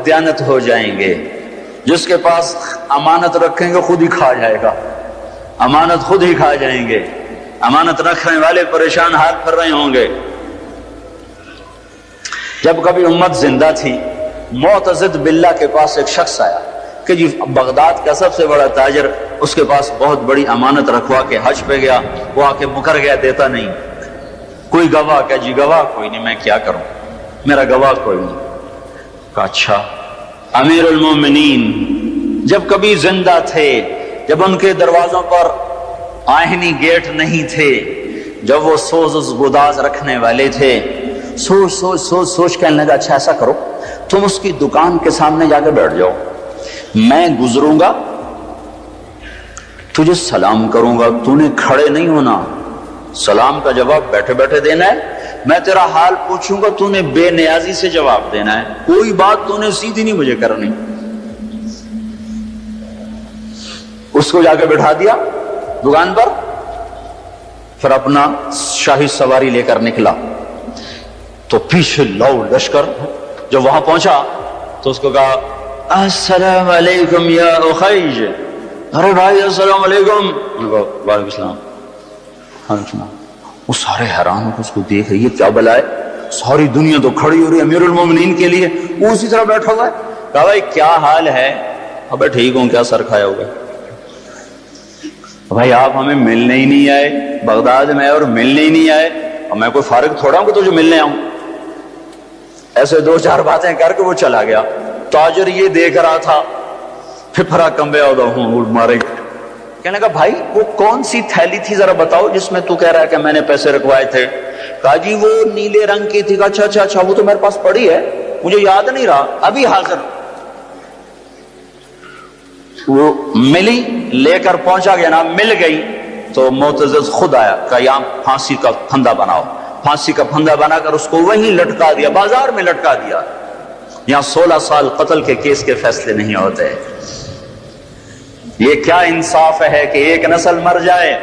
بددیانت ہو جائیں گے. جس کے پاس امانت رکھیں گے خود ہی کھا جائے گا, امانت خود ہی کھا جائیں گے. امانت رکھنے والے پریشان حال پھر رہے ہوں گے. جب کبھی امت زندہ تھی, معتضد باللہ کے پاس ایک شخص آیا کہ جی بغداد کا سب سے بڑا تاجر, اس کے پاس بہت بڑی امانت رکھوا کے حج پہ گیا, وہ آ کے مکر گیا, دیتا نہیں. کوئی گواہ؟ کہ جی گواہ کوئی نہیں, میں کیا کروں, میرا گواہ کوئی نہیں. کہا اچھا, امیر المومنین جب کبھی زندہ تھے, جب ان کے دروازوں پر آہنی گیٹ نہیں تھے, جب وہ سوز گداز رکھنے والے تھے, سوچ سوچ سوچ سوچ کہنے لگا اچھا ایسا کرو, تم اس کی دکان کے سامنے جا کے بیٹھ جاؤ, میں گزروں گا, تجھے سلام کروں گا, تو نے کھڑے نہیں ہونا, سلام کا جواب بیٹھے بیٹھے دینا ہے. میں تیرا حال پوچھوں گا, تو نے بے نیازی سے جواب دینا ہے, کوئی بات تو نے سیدھی نہیں مجھے کرنی. اس کو جا کے بٹھا دیا دکان پر, پھر اپنا شاہی سواری لے کر نکلا. تو پیچھے لو لشکر, جب وہاں پہنچا تو اس کو کہا السلام علیکم یا اخیج. ارے بھائی السلام علیکم. وعلیکم السلام. وہ سارے حیران ہو اس کو دیکھ رہی ہے, کیا بلا ہے, ساری دنیا تو کھڑی ہو رہی ہے امیر المومنین کے لیے, وہ اسی طرح بیٹھا ہوا ہے. کہا بھائی کیا حال ہے؟ ابے ٹھیک ہوں, کیا سر کھایا ہوگا؟ بھائی آپ ہمیں ملنے ہی نہیں آئے, بغداد میں اور ملنے ہی نہیں آئے, اور میں کوئی فارغ تھوڑا ہوں کہ تجھے ملنے آؤں. ایسے دو چار باتیں کر کے وہ چلا گیا. تاجر یہ دیکھ رہا تھا, پھپھرا کمبے ہوں مارے. کہنے لگا بھائی وہ کون سی تھیلی تھی ذرا بتاؤ جس میں تو کہہ رہا ہے کہ میں نے پیسے رکھوائے تھے؟ کہا جی وہ نیلے رنگ کی تھی. اچھا اچھا اچھا, وہ تو میرے پاس پڑی ہے, مجھے یاد نہیں رہا, ابھی حاضر. وہ ملی, لے کر پہنچا گیا نا, مل گئی تو معتضد خود آیا, کہا یہاں پھانسی کا پھندا بناؤ. پھانسی کا پھندا بنا کر اس کو وہیں لٹکا دیا, بازار میں لٹکا دیا. یہاں 16 سال قتل کے کیس کے فیصلے نہیں ہوتے. یہ کیا انصاف ہے کہ ایک نسل مر جائے؟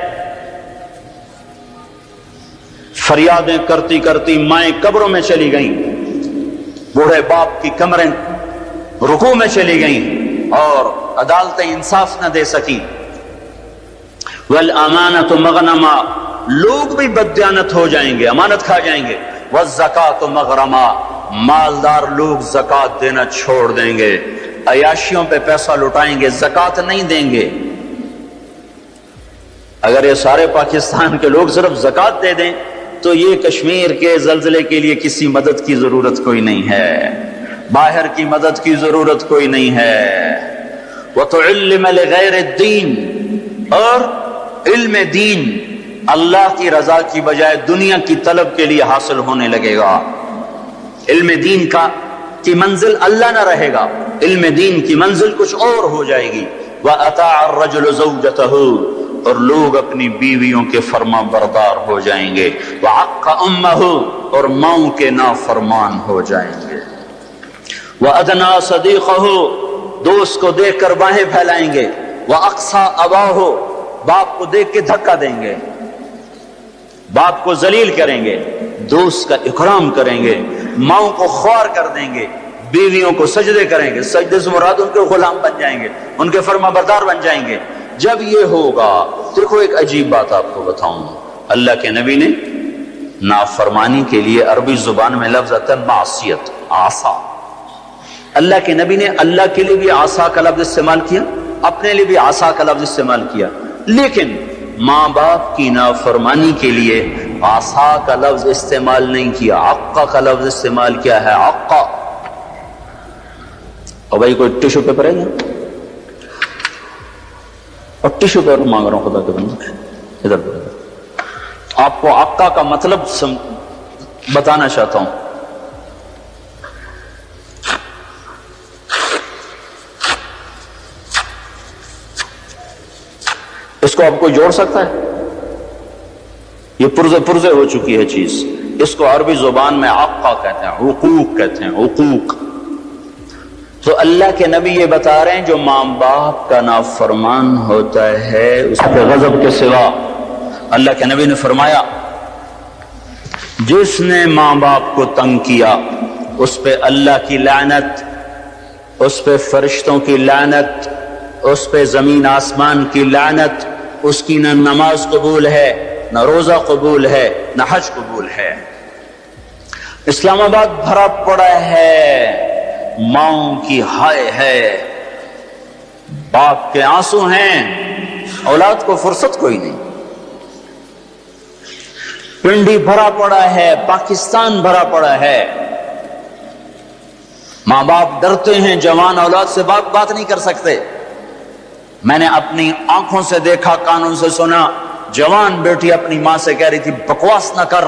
فریادیں کرتی کرتی مائیں قبروں میں چلی گئیں, بوڑھے باپ کی کمریں رکوع میں چلی گئیں, اور عدالتیں انصاف نہ دے سکی. والامانۃ مغنما, لوگ بھی بددیانت ہو جائیں گے, امانت کھا جائیں گے. والزکاۃ مغرما, مالدار لوگ زکوٰۃ دینا چھوڑ دیں گے, عیاشیوں پہ پیسہ لٹائیں گے, زکوٰۃ نہیں دیں گے. اگر یہ سارے پاکستان کے لوگ صرف زکوٰۃ دے دیں تو یہ کشمیر کے زلزلے کے لیے کسی مدد کی ضرورت کوئی نہیں ہے, باہر کی مدد کی ضرورت کوئی نہیں ہے. وَتُعِلِّمَ لِغَيْرِ الدِّينِ, اور علم دین اللہ کی رضا کی بجائے دنیا کی طلب کے لیے حاصل ہونے لگے گا. علم دین کی منزل اللہ نہ رہے گا, علم دین کی منزل کچھ اور ہو جائے گی. وَأَطَاعَ الرَّجُلُ زَوْجَتَهُ, اور لوگ اپنی بیویوں کے فرما بردار ہو جائیں گے. وَعَقَّ أُمَّهُ, اور ماؤں کے نافرمان ہو جائیں گے. وَأَدْنَا صَدِيقَهُ, دوست کو دیکھ کر باہیں پھیلائیں گے. وَأَقْصَى أَبَاهُ, باپ کو دیکھ کے دھکا دیں گے, باپ کو ذلیل کریں گے, دوست کا اکرام کریں گے, ماؤں کو خوار کر دیں گے, بیویوں کو سجدے کریں گے. سجدے سے مراد ان کے غلام بن جائیں گے, ان کے فرما بردار بن جائیں گے. جب یہ ہوگا, دیکھو ایک عجیب بات آپ کو بتاؤں, اللہ کے نبی نے نافرمانی کے لیے عربی زبان میں لفظ آتا ہے معصیت, عصا. اللہ کے نبی نے اللہ کے لیے بھی عصا کا لفظ استعمال کیا, اپنے لیے بھی عصا کا لفظ استعمال کیا, لیکن ماں باپ کی نافرمانی کے لیے عصا کا لفظ استعمال نہیں کیا, عقا کا لفظ استعمال کیا ہے, عقا. اور بھائی کوئی ٹیشو پیپر ہے نا, اور ٹیشو پیپر مانگ رہا ہوں خدا کے بندے, ادھر آپ کو عقا کا مطلب بتانا چاہتا ہوں. اس کو آپ کو جوڑ سکتا ہے؟ یہ پرزے ہو چکی ہے چیز. اس کو عربی زبان میں عقا کہتے ہیں, حقوق کہتے ہیں, حقوق. تو اللہ کے نبی یہ بتا رہے ہیں جو ماں باپ کا نافرمان ہوتا ہے اس پہ غضب کے سوا, اللہ کے نبی نے فرمایا جس نے ماں باپ کو تنگ کیا اس پہ اللہ کی لعنت, اس پہ فرشتوں کی لعنت، اس پہ زمین آسمان کی لعنت، اس کی نہ نماز قبول ہے، نہ روزہ قبول ہے، نہ حج قبول ہے۔ اسلام آباد بھرا پڑا ہے ماؤں کی ہائے ہے، باپ کے آنسو ہیں، اولاد کو فرصت کوئی نہیں۔ پنڈی بھرا پڑا ہے، پاکستان بھرا پڑا ہے، ماں باپ ڈرتے ہیں، جوان اولاد سے بات نہیں کر سکتے۔ میں نے اپنی آنکھوں سے دیکھا، کانوں سے سنا، جوان بیٹی اپنی ماں سے کہہ رہی تھی بکواس نہ کر،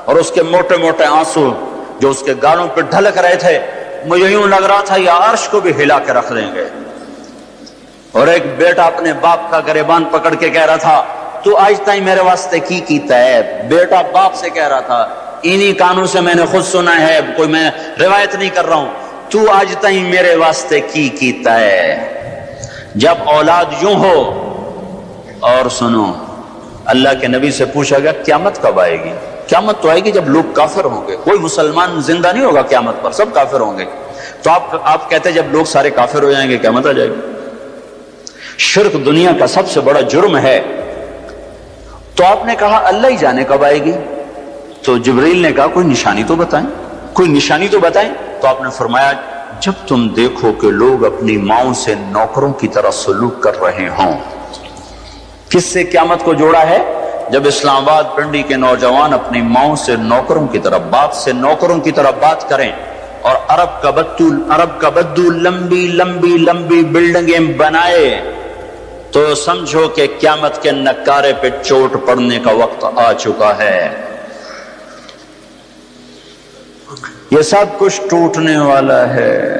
اور اس کے موٹے موٹے آنسو جو اس کے گالوں پہ ڈھلک رہے تھے، مجھے یوں لگ رہا تھا یہ عرش کو بھی ہلا کے رکھ دیں گے۔ اور ایک بیٹا اپنے باپ کا گریبان پکڑ کے کہہ رہا تھا تو آج تائیں میرے واسطے کی کیتا ہے۔ بیٹا باپ سے کہہ رہا تھا، انہی کانوں سے میں نے خود سنا ہے، کوئی میں روایت نہیں کر رہا ہوں، تو آج تائیں میرے واسطے کی کیتا ہے۔ جب اولاد یوں ہو، اور سنو، اللہ کے نبی سے پوچھا گیا قیامت کب آئے گی؟ قیامت تو آئے گی جب لوگ کافر ہوں گے، کوئی مسلمان زندہ نہیں ہوگا قیامت پر، سب کافر ہوں گے۔ تو آپ کہتے جب لوگ سارے کافر ہو جائیں گے قیامت آ جائے گی۔ شرک دنیا کا سب سے بڑا جرم ہے۔ تو آپ نے کہا اللہ ہی جانے کب آئے گی؟ تو جبریل نے کہا کوئی نشانی تو بتائیں، کوئی نشانی تو بتائیں۔ تو آپ نے فرمایا جب تم دیکھو کہ لوگ اپنی ماؤں سے نوکروں کی طرح سلوک کر رہے ہوں۔ کس سے قیامت کو جوڑا ہے؟ جب اسلام آباد پنڈی کے نوجوان اپنی ماؤں سے نوکروں کی طرح، باپ سے نوکروں کی طرح بات کریں، اور عرب کا بدو لمبی لمبی لمبی بلڈنگیں بنائے، تو سمجھو کہ قیامت کے نکارے پہ چوٹ پڑنے کا وقت آ چکا ہے۔ یہ سب کچھ ٹوٹنے والا ہے،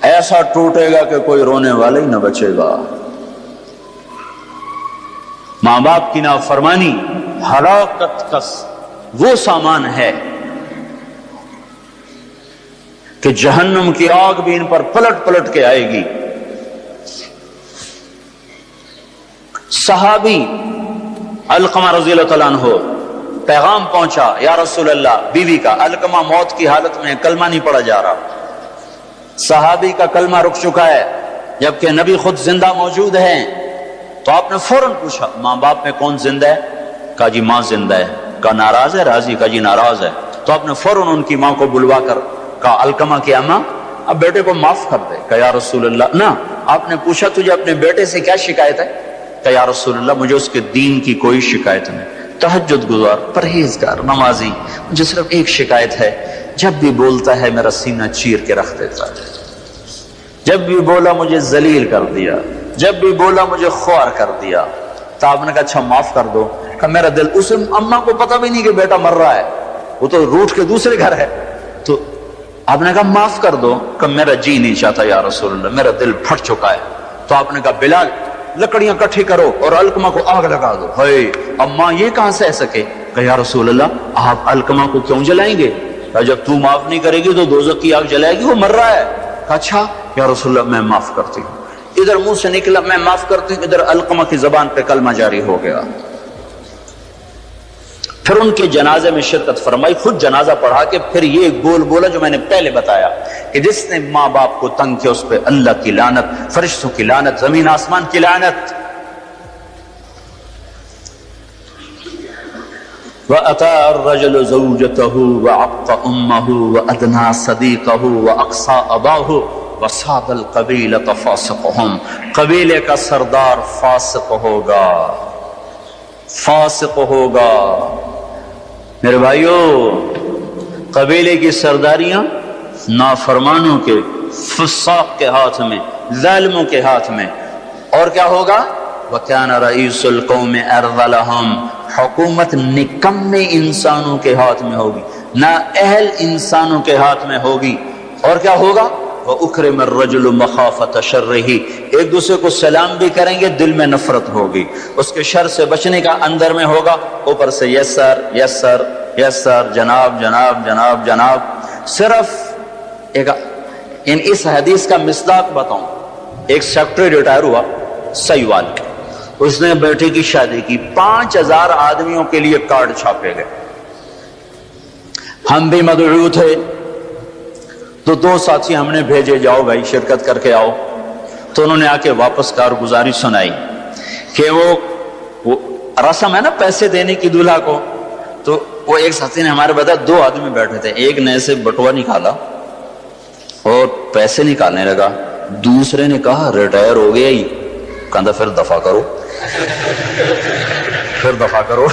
ایسا ٹوٹے گا کہ کوئی رونے والا ہی نہ بچے گا۔ ماں باپ کی نافرمانی ہلاکت کا وہ سامان ہے کہ جہنم کی آگ بھی ان پر پلٹ پلٹ کے آئے گی۔ صحابی علقمہ رضی اللہ تعالیٰ عنہ، پیغام پہنچا یا رسول اللہ، بیوی کا، علقمہ موت کی حالت میں کلمہ نہیں پڑھا جا رہا، صحابی کا کلمہ رک چکا ہے جبکہ نبی خود زندہ موجود ہیں۔ تو آپ نے فوراً پوچھا ماں باپ میں کون زندہ ہے؟ کہا جی ماں زندہ ہے۔ کہا ناراض ہے؟ راضی؟ کہا جی ناراض ہے۔ تو آپ نے فوراً ان کی ماں کو بلوا کر کہا علقمہ کی اماں اب بیٹے کو معاف کر دے۔ کہا یا رسول اللہ نہ۔ آپ نے پوچھا تجھے اپنے بیٹے سے کیا شکایت ہے؟ کہ یا رسول اللہ مجھے اس کے دین کی کوئی شکایت نہیں، تہجد گزار، پرہیزگار، نمازی، مجھے صرف ایک شکایت ہے، جب بھی بولتا ہے میرا سینہ چیر کے رکھ دیتا ہے، جب بھی بولا مجھے ذلیل کر دیا، جب بھی بولا مجھے خوار کر دیا۔ تو آپ نے کہا اچھا معاف کر دو۔ کہ میرا دل، اس اماں کو پتہ بھی نہیں کہ بیٹا مر رہا ہے، وہ تو روٹ کے دوسرے گھر ہے۔ تو آپ نے کہا معاف کر دو۔ کہ میرا جی نہیں چاہتا یا رسول اللہ، میرا دل پھٹ چکا ہے۔ تو آپ نے کہا بلال لکڑیاں کٹھی کرو اور علقمہ کو آگ لگا دو۔ ہے اماں یہ کہاں سے سکے؟ کہ یا رسول اللہ آپ علقمہ کو کیوں جلائیں گے؟ کہ جب تو معاف نہیں کرے گی تو دوزخ کی آگ جلائے گی، وہ مر رہا ہے۔ کہ اچھا یا رسول اللہ میں معاف کرتی ہوں۔ ادھر منہ سے نکلا میں معاف کرتی ہوں، ادھر علقمہ کی زبان پہ کلمہ جاری ہو گیا۔ پھر ان کے جنازے میں شرکت فرمائی، خود جنازہ پڑھا کے پھر یہ بول بولا جو میں نے پہلے بتایا کہ جس نے ماں باپ کو تنگ کیا اس پہ اللہ کی لعنت، فرشتوں کی لعنت، زمین آسمان کی لعنت۔ وَأَتَى الرَّجُلُ زَوْجَتَهُ وَعَقَّ أُمَّهُ وَأَدْنَى صَدِيقَهُ وَأَقْصَى أَبَاهُ وَصَادَ الْقَبِيلَةَ فَاسِقُهُمْ۔ قبیلے کا سردار فاسق ہوگا، فاسق ہوگا۔ میرے بھائیو، قبیلے کی سرداریاں نافرمانوں کے، فساق کے ہاتھ میں، ظالموں کے ہاتھ میں۔ اور کیا ہوگا؟ وَكَانَ رَئِيسُ الْقَوْمِ أَرْذَلَهُمْ۔ حکومت نکمے انسانوں کے ہاتھ میں ہوگی، نااہل انسانوں کے ہاتھ میں ہوگی۔ اور کیا ہوگا؟ وَأُكْرِمَ الرَّجُلُ مَخَافَةَ شَرِّهِ۔ ایک دوسرے کو سلام بھی کریں گے، دل میں نفرت ہوگی، اس کے شر سے بچنے کا اندر میں ہوگا، اوپر سے یس سر یس سر یس سر، جناب جناب جناب جناب۔ صرف اس حدیث کا مصداق بتاؤں، ایک سیکٹری ریٹائر ہوا سیوال کے، اس نے بیٹے کی شادی کی، 5000 آدمیوں کے لیے کارڈ چھاپے گئے، ہم بھی مدعو تھے، تو دو ساتھی ہم نے بھیجے، جاؤ بھائی شرکت کر کے آؤ۔ تو انہوں نے آ کے واپس کارگزاری سنائی کہ وہ رسم ہے نا پیسے دینے کی دولہا کو، تو وہ ایک ساتھی نے ہمارے بتایا 2 آدمی بیٹھے تھے، ایک نے ایسے بٹوا نکالا اور پیسے نکالنے لگا، دوسرے نے کہا ریٹائر ہو گیا ہی، کہا پھر دفع کرو پھر دفع کرو۔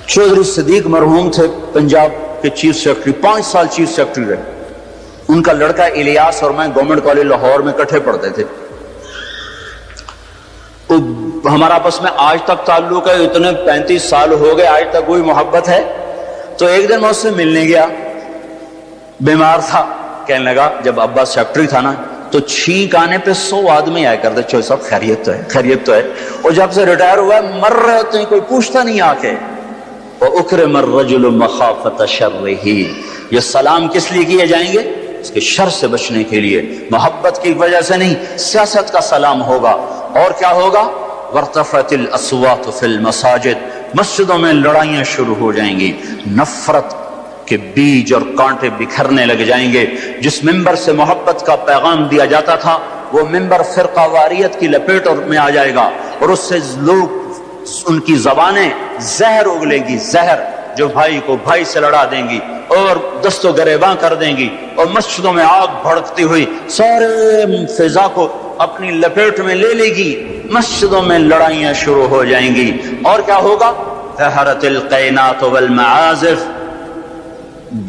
چودھری صدیق مرحوم تھے پنجاب کے چیف سیکرٹری، 5 سال چیف سیکرٹری رہے۔ ان کا لڑکا الیاس اور میں گورنمنٹ کالج لاہور میں اکٹھے پڑھتے تھے، ہمارا آپس میں آج تک تعلق ہے، اتنے 35 سال ہو گئے آج تک وہی محبت ہے۔ تو ایک دن میں اس سے ملنے گیا، بیمار تھا، کہنے لگا جب ابا سیکرٹری تھا نا تو چھینک آنے پہ 100 آدمی آیا کرتے، چوہے صاحب خیریت تو ہے، خیریت تو ہے۔ اور جب سے ریٹائر ہوا ہے مر رہے ہوتے ہیں، کوئی پوچھتا نہیں آ کے۔ وَأُكْرِمَ الرَّجُلُ مَخَافَةَ شَرِّهِ، یہ سلام کس لیے کیے جائیں گے؟ اس کے شر سے بچنے کے لیے، محبت کی وجہ سے نہیں، سیاست کا سلام ہوگا۔ اور کیا ہوگا؟ وَارْتَفَعَتِ الْأَصْوَاتُ فِي الْمَسَاجِدِ، مسجدوں میں لڑائیاں شروع ہو جائیں گی، نفرت کے بیج اور کانٹے بکھرنے لگ جائیں گے۔ جس ممبر سے محبت کا پیغام دیا جاتا تھا وہ ممبر فرقہ واریت کی لپیٹ میں آ جائے گا، اور اس سے لوگ ان کی زبانیں زہر اگلے گی، زہر جو بھائی کو بھائی سے لڑا دیں گی اور دست و گریباں کر دیں گی، اور مسجدوں میں آگ بھڑکتی ہوئی سارے فضا کو اپنی لپیٹ میں لے لے گی، مسجدوں میں لڑائیاں شروع ہو جائیں گی۔ اور کیا ہوگا؟ ظہرت القینات والمعازف،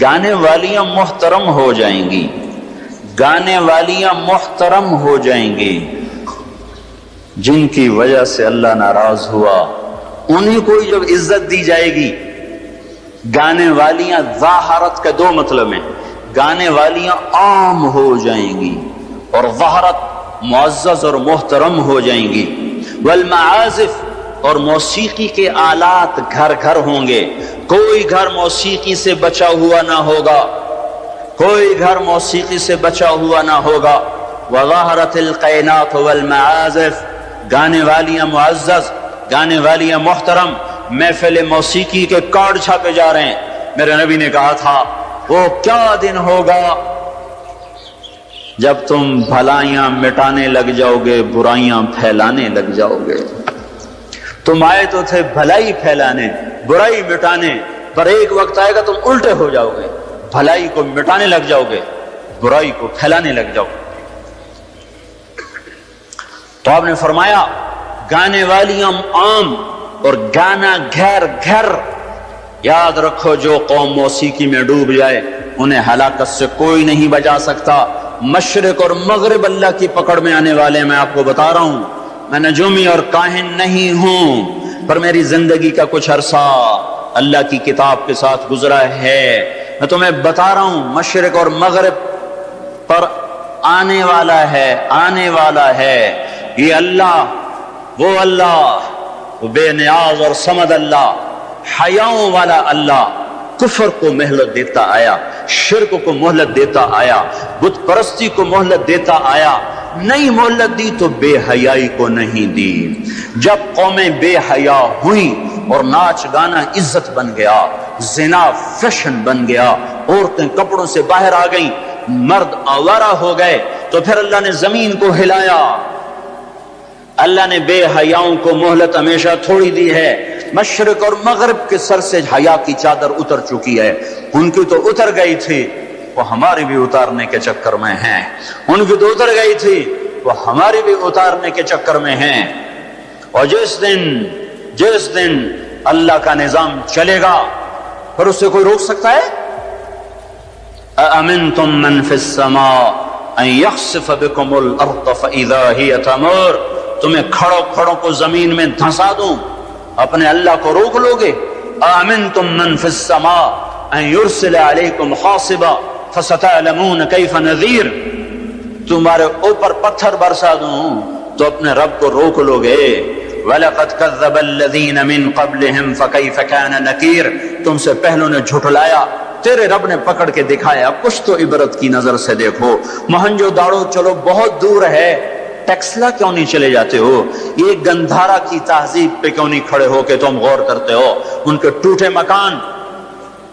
گانے والیاں محترم ہو جائیں گی، گانے والیاں محترم ہو جائیں گی، جن کی وجہ سے اللہ ناراض ہوا انہیں کو جب عزت دی جائے گی۔ گانے والیاں ظاہرت کا 2 مطلب ہیں، گانے والیاں عام ہو جائیں گی اور ظاہرت معزز اور محترم ہو جائیں گی۔ والمعازف، اور موسیقی کے آلات گھر گھر ہوں گے، کوئی گھر موسیقی سے بچا ہوا نہ ہوگا، کوئی گھر موسیقی سے بچا ہوا نہ ہوگا۔ وظہرت القینات والمعازف، گانے والیاں معزز، گانے والیاں محترم۔ محفل موسیقی کے کارڈ چھاپے جا رہے ہیں۔ میرے نبی نے کہا تھا وہ کیا دن ہوگا جب تم بھلائیاں مٹانے لگ جاؤ گے، برائیاں پھیلانے لگ جاؤ گے۔ تم آئے تو تھے بھلائی پھیلانے، برائی مٹانے، پر ایک وقت آئے گا تم الٹے ہو جاؤ گے، بھلائی کو مٹانے لگ جاؤ گے، برائی کو پھیلانے لگ جاؤ گے۔ تو آپ نے فرمایا گانے والیاں عام اور گانا گھر گھر۔ یاد رکھو جو قوم موسیقی میں ڈوب جائے انہیں ہلاکت سے کوئی نہیں بچا سکتا۔ مشرق اور مغرب اللہ کی پکڑ میں آنے والے، میں آپ کو بتا رہا ہوں، میں نجومی اور کاہن نہیں ہوں، پر میری زندگی کا کچھ عرصہ اللہ کی کتاب کے ساتھ گزرا ہے۔ میں تمہیں بتا رہا ہوں مشرق اور مغرب پر آنے والا ہے، آنے والا ہے یہ اللہ، وہ اللہ، وہ بے نیاز اور صمد اللہ، حیاؤں والا اللہ، کفر کو مہلت دیتا آیا، شرک کو مہلت دیتا آیا، بت پرستی کو مہلت دیتا آیا۔ نہیں مہلت دی تو بے حیائی کو نہیں دی۔ جب قومیں بے حیا ہوئیں اور ناچ گانا عزت بن گیا، زنا فیشن بن گیا، عورتیں کپڑوں سے باہر آ گئیں، مرد آوارہ ہو گئے، تو پھر اللہ نے زمین کو ہلایا۔ اللہ نے بے حیاؤں کو مہلت ہمیشہ تھوڑی دی ہے۔ مشرق اور مغرب کے سر سے حیا کی چادر اتر چکی ہے، ان کی تو اتر گئی تھی، وہ ہماری بھی اتارنے کے چکر میں ہیں، ان کی تو اتر گئی تھی، وہ ہماری بھی اتارنے کے چکر میں ہیں۔ اور جس دن اللہ کا نظام چلے گا پھر اسے کوئی روک سکتا ہے؟ أَأَمِنْتُمْ مَنْ فِي السَّمَاءِ أَنْ يَخْسِفَ بِكُمُ الْأَرْضَ فَإِذَا هِيَ تَمُورُ، تمہیں کھڑوں کو زمین میں دھنسا دوں، اپنے اللہ کو روک لو گے؟ آمنتم من فی السماء ان یرسل علیکم حاصبا فستعلمون کیف نذیر، تمہارے اوپر پتھر برسا دوں تو اپنے رب کو روک لو گے؟ وَلَقَدْ كَذَّبَ الَّذِينَ مِن قَبْلِهِمْ فَكَيْفَ كَانَ نَكِيرٌ، تم سے پہلوں نے جھٹلایا، تیرے رب نے پکڑ کے دکھایا، کچھ تو عبرت کی نظر سے دیکھو۔ مہنجو داڑو چلو بہت دور ہے، ٹیکسلا کیوں نہیں چلے جاتے ہو؟ یہ گندھارا کی تہذیب پہ کیوں نہیں کھڑے ہو کہ تم غور کرتے ہو؟ ان کے ٹوٹے مکان،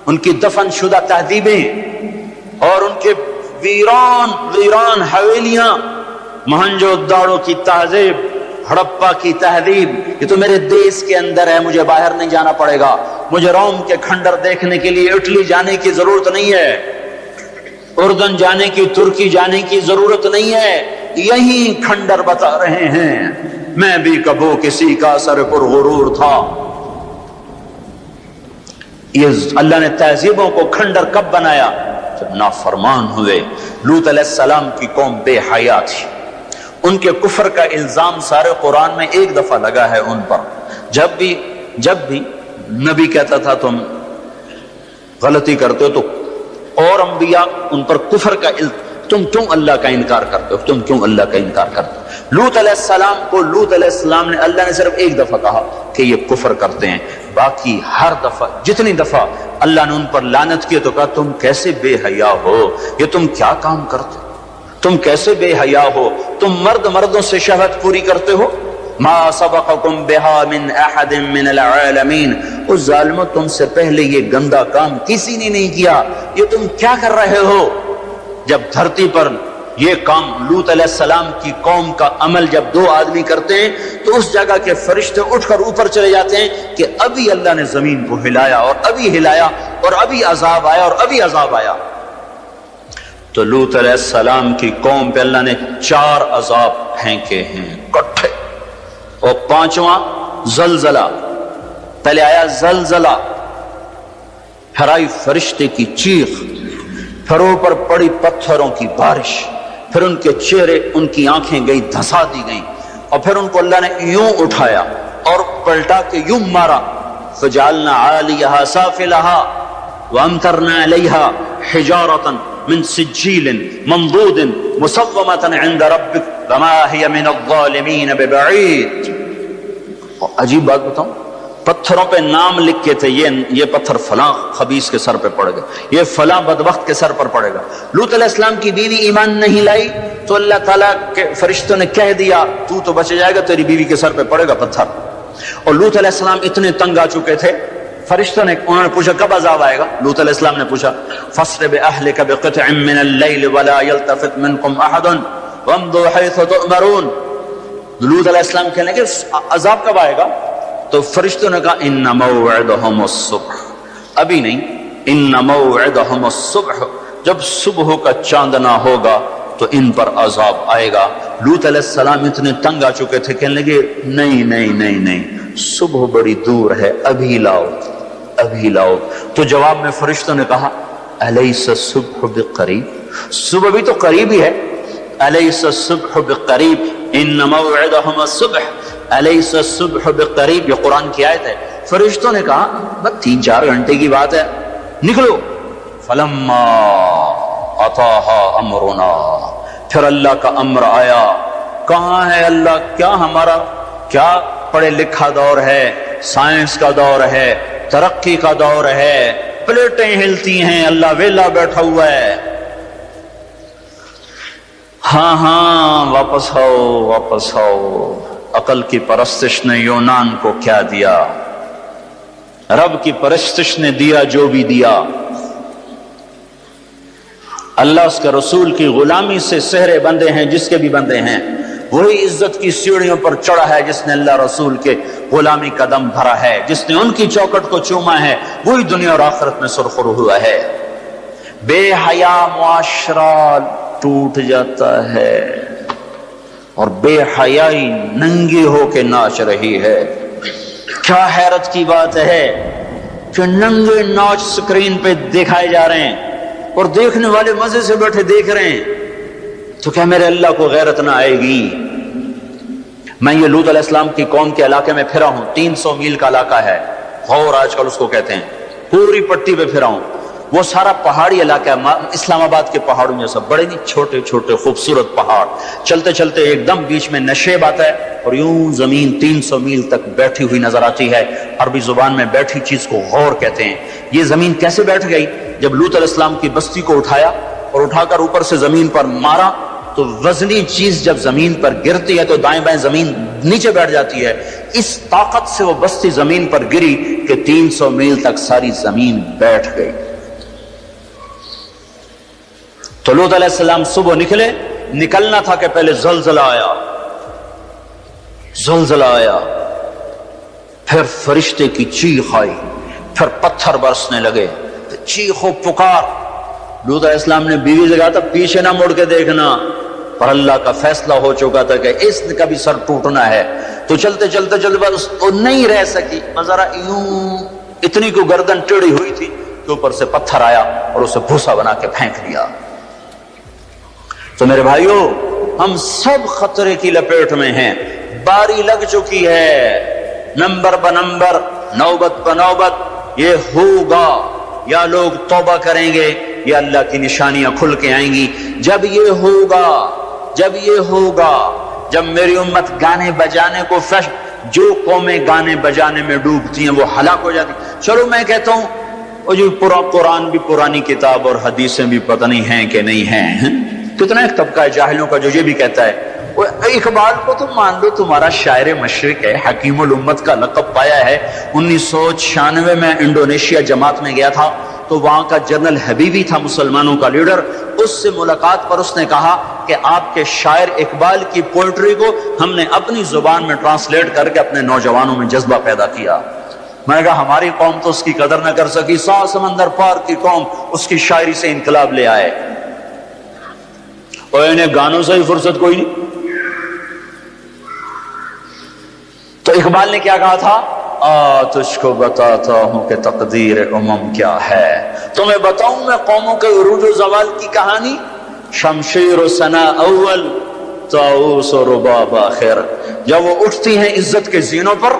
ان کی دفن شدہ تہذیبیں اور ان کے ویران حویلیاں، مہنجو داڑو کی تہذیب، ہڑپا کی تہذیب، یہ تو میرے دیش کے اندر ہے، مجھے باہر نہیں جانا پڑے گا، مجھے روم کے کھنڈر دیکھنے کے لیے اٹلی جانے کی ضرورت نہیں ہے، اردن جانے کی، ترکی جانے کی ضرورت نہیں ہے، یہی کھنڈر بتا رہے ہیں۔ میں بھی کبھی کسی کا سر پر غرور تھا۔ یہ اللہ نے تہذیبوں کو کھنڈر کب بنایا؟ جب نافرمان ہوئے۔ لوط علیہ السلام کی قوم بے حیا تھی، ان کے کفر کا الزام سارے قرآن میں ایک دفعہ لگا ہے ان پر۔ جب بھی نبی کہتا تھا تم غلطی کرتے ہو تو اور انبیاء ان پر کفر کا تم کیوں اللہ کا انکار کرتے ہو، تم کیوں اللہ کا انکار کرتے ہو؟ لوط علیہ السلام کو لوط علیہ السلام نے اللہ نے صرف ایک دفعہ کہا کہ یہ کفر کرتے ہیں، باقی ہر دفعہ جتنی دفعہ اللہ نے ان پر لعنت کی تو کہا تم کیسے بے حیا ہو، یہ تم کیا کام کرتے ہو، تم کیسے بے حیا ہو، تم مردوں سے شہوت پوری کرتے ہو۔ ما سبقکم بها من احد من العالمین، اس ظالموں تم سے پہلے یہ گندا کام کسی نے نہیں کیا، یہ تم کیا کر رہے ہو؟ جب دھرتی پر یہ کام لوط علیہ السلام کی قوم کا عمل جب دو آدمی کرتے ہیں تو اس جگہ کے فرشتے اٹھ کر اوپر چلے جاتے ہیں کہ ابھی اللہ نے زمین کو ہلایا اور ابھی ہلایا اور ابھی عذاب آیا اور ابھی عذاب آیا۔ تو لوط علیہ السلام کی قوم پہ اللہ نے 4 عذاب پھینکے ہیں کٹھے، اور 5واں زلزلہ۔ پہلے آیا زلزلہ، پھر آئی فرشتے کی چیخ، پھر اوپر پڑی پتھروں کی بارش، پھر ان کے چہرے، ان کی آنکھیں گئی دھسا دی گئیں، اور پھر ان کو اللہ نے یوں اٹھایا اور پلٹا کے یوں مارا۔ فجعلنا عالیہا سافلہا وامطرنا علیہا حجارۃ من سجیل منضود مسومۃ عند ربک وما ہی من الظالمین ببعید۔ عجیب بات بتاؤں، پتھروں پہ نام لکھے تھے، یہ پتھر فلاں خبیث کے سر پہ پڑے گا، یہ فلاں بدبخت کے سر پر پڑے گا۔ لوط علیہ السلام کی بیوی ایمان نہیں لائی تو اللہ تعالیٰ کے فرشتوں نے کہہ دیا تو بچ جائے گا، تیری بیوی کے سر پہ پڑے گا پتھر۔ اور لوط علیہ السلام اتنے تنگ آ چکے تھے، فرشتوں نے انہوں نے پوچھا کب عذاب آئے گا؟ لوط علیہ السلام نے پوچھا فَأَسْرِ بِأَهْلِكَ بِقِطْعٍ مِّنَ اللَّيْلِ وَلَا يَلْتَفِتْ مِنكُمْ أَحَدٌ وَامْضُوا حَيْثُ تُؤْمَرُونَ۔ لوط علیہ السلام کہنے کہ عذاب کب آئے گا؟ تو فرشتوں نے کہا ان موعدہم الصبح، ابھی نہیں، ان موعدہم الصبح، جب صبح کا چاندنا ہوگا تو ان پر عذاب آئے گا۔ لوط علیہ السلام اتنے تنگ آ چکے تھے، کہنے لگے نہیں، صبح بڑی دور ہے، ابھی لاؤ۔ تو جواب میں فرشتوں نے کہا الیس الصبح بقریب، صبح بھی تو قریب ہی ہے، الیس الصبح بقریب ان موعدہم الصبح الیس الصبح بقریب، یہ قرآن کی آیت ہے۔ فرشتوں نے کہا بس 3-4 گھنٹے کی بات ہے، نکلو۔ فلما اتاہا امرنا، پھر اللہ کا امر آیا۔ کہاں ہے اللہ؟ کیا ہمارا کیا پڑھے لکھا دور ہے، سائنس کا دور ہے، ترقی کا دور ہے، پلیٹیں ہلتی ہیں، اللہ ویلا بیٹھا ہوا ہے۔ ہاں واپس آؤ۔ عقل کی پرستش نے یونان کو کیا دیا؟ رب کی پرستش نے دیا جو بھی دیا۔ اللہ اس کے رسول کی غلامی سے سہرے بندے ہیں، جس کے بھی بندے ہیں، وہی عزت کی سیڑھیوں پر چڑھا ہے جس نے اللہ رسول کے غلامی کا دم بھرا ہے، جس نے ان کی چوکٹ کو چوما ہے، وہی دنیا اور آخرت میں سرخرو ہوا ہے۔ بے حیا معاشرہ ٹوٹ جاتا ہے اور بے حیائی ننگی ہو کے ناچ رہی ہے۔ کیا حیرت کی بات ہے کہ ننگے ناچ سکرین پہ دکھائے جا رہے ہیں اور دیکھنے والے مزے سے بیٹھے دیکھ رہے ہیں، تو کیا میرے اللہ کو غیرت نہ آئے گی؟ میں یہ لوط علیہ السلام کی قوم کے علاقے میں پھرا ہوں، 300 میل کا علاقہ ہے، غور آج کل اس کو کہتے ہیں، پوری پٹی پہ پھرا ہوں۔ وہ سارا پہاڑی علاقہ ہے، اسلام آباد کے پہاڑوں میں سب بڑے نہیں، چھوٹے چھوٹے خوبصورت پہاڑ، چلتے چلتے ایک دم بیچ میں نشیب آتا ہے اور یوں زمین 300 میل تک بیٹھی ہوئی نظر آتی ہے۔ عربی زبان میں بیٹھی چیز کو غور کہتے ہیں۔ یہ زمین کیسے بیٹھ گئی؟ جب لوط علیہ السلام کی بستی کو اٹھایا اور اٹھا کر اوپر سے زمین پر مارا تو وزنی چیز جب زمین پر گرتی ہے تو دائیں بائیں زمین نیچے بیٹھ جاتی ہے. اس طاقت سے وہ بستی زمین پر گری کہ 300 میل تک ساری زمین بیٹھ گئی. تو لوط علیہ السلام صبح نکلنا تھا کہ پہلے زلزلہ آیا, پھر فرشتے کی چیخ آئی, پھر پتھر برسنے لگے, چیخ و پکار. لوط علیہ السلام نے بیوی سے کہا تھا پیچھے نہ مڑ کے دیکھنا, پر اللہ کا فیصلہ ہو چکا تھا کہ اس کا بھی سر ٹوٹنا ہے. تو چلتے بس وہ نہیں رہ سکی, ذرا یوں اتنی کو گردن ٹیڑھی ہوئی تھی کہ اوپر سے پتھر آیا اور اسے بھوسا بنا کے پھینک دیا. تو میرے بھائیوں, ہم سب خطرے کی لپیٹ میں ہیں, باری لگ چکی ہے, نمبر بنمبر, نوبت بنوبت. یہ ہوگا, یا لوگ توبہ کریں گے یا اللہ کی نشانیاں کھل کے آئیں گی. جب یہ ہوگا, جب میری امت گانے بجانے کو جو قومیں گانے بجانے میں ڈوبتی ہیں وہ ہلاک ہو جاتی. چلو میں کہتا ہوں وہ جو پورا قرآن بھی پرانی کتاب اور حدیثیں بھی پتہ نہیں ہیں کہ نہیں ہیں. کتنا ایک طبقہ ہے جاہلوں کا جو یہ بھی کہتا ہے وہ اقبال کو تو مان لو تمہارا شاعر مشرق ہے, حکیم الامت کا لقب پایا ہے. 1996 میں انڈونیشیا جماعت میں گیا تھا تو وہاں کا جنرل حبیبی تھا مسلمانوں کا لیڈر. اس سے ملاقات پر اس نے کہا کہ آپ کے شاعر اقبال کی پوئٹری کو ہم نے اپنی زبان میں ٹرانسلیٹ کر کے اپنے نوجوانوں میں جذبہ پیدا کیا. میں نے کہا ہماری قوم تو اس کی قدر نہ کر سکی, 100 سمندر پار کی قوم اس کی شاعری سے انقلاب لے آئے, اور انہیں گانوں سے ہی فرصت کوئی نہیں. تو اقبال نے کیا کہا تھا, تجھ کو بتاتا ہوں کہ تقدیر امم کیا ہے, تمہیں بتاؤں میں قوموں کے عروج و زوال کی کہانی. شمشیر و ثنا اول, طاؤس و رباب آخر. جب وہ اٹھتی ہیں عزت کے زینوں پر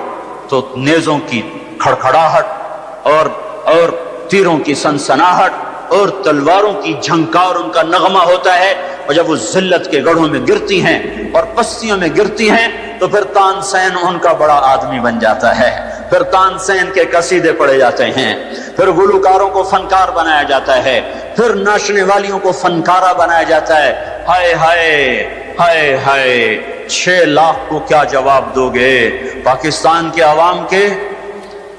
تو نیزوں کی کھڑکھڑاہٹ اور تیروں کی سنسناہٹ اور تلواروں کی جھنکار ان کا نغمہ ہوتا ہے. اور جب وہ ذلت کے گڑھوں میں گرتی ہیں اور پستیوں میں گرتی ہیں تو پھر تانسین ان کا بڑا آدمی بن جاتا ہے, پھر تانسین کے قصیدے پڑھے جاتے ہیں, پھر گلوکاروں کو فنکار بنایا جاتا ہے, پھر ناچنے والیوں کو فنکارہ بنایا جاتا ہے. ہائے ہائے ہائے ہائے, 6 لاکھ کو کیا جواب دو گے؟ پاکستان کے عوام کے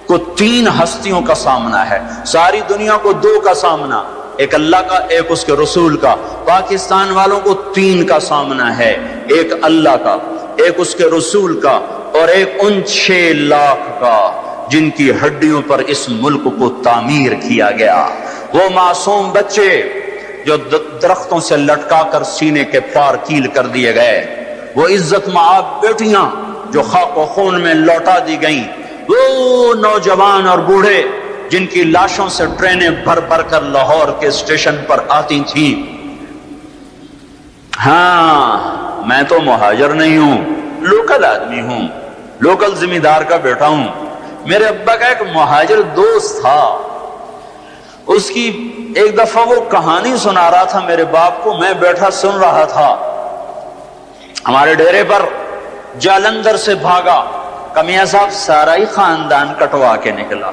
کو 3 ہستیوں کا سامنا ہے, ساری دنیا کو 2 کا سامنا, ایک اللہ کا ایک اس کے رسول کا. پاکستان والوں کو 3 کا سامنا ہے, ایک اللہ کا, ایک اس کے رسول کا, اور ایک ان 6 لاکھ کا جن کی ہڈیوں پر اس ملک کو تعمیر کیا گیا. وہ معصوم بچے جو درختوں سے لٹکا کر سینے کے پار کیل کر دیے گئے, وہ عزت مآب بیٹیاں جو خاک و خون میں لوٹا دی گئیں, وہ نوجوان اور بوڑھے جن کی لاشوں سے ٹرینیں بھر بھر کر لاہور کے اسٹیشن پر آتی تھیں. ہاں میں تو مہاجر نہیں ہوں, لوکل آدمی ہوں, لوکل ذمہ دار کا بیٹا ہوں. میرے ابا کا ایک مہاجر دوست تھا, اس کی ایک دفعہ وہ کہانی سنا رہا تھا میرے باپ کو, میں بیٹھا سن رہا تھا. ہمارے ڈیرے پر جالندھر سے بھاگا کہ میاں صاحب سارا ہی خاندان کٹوا کے نکلا.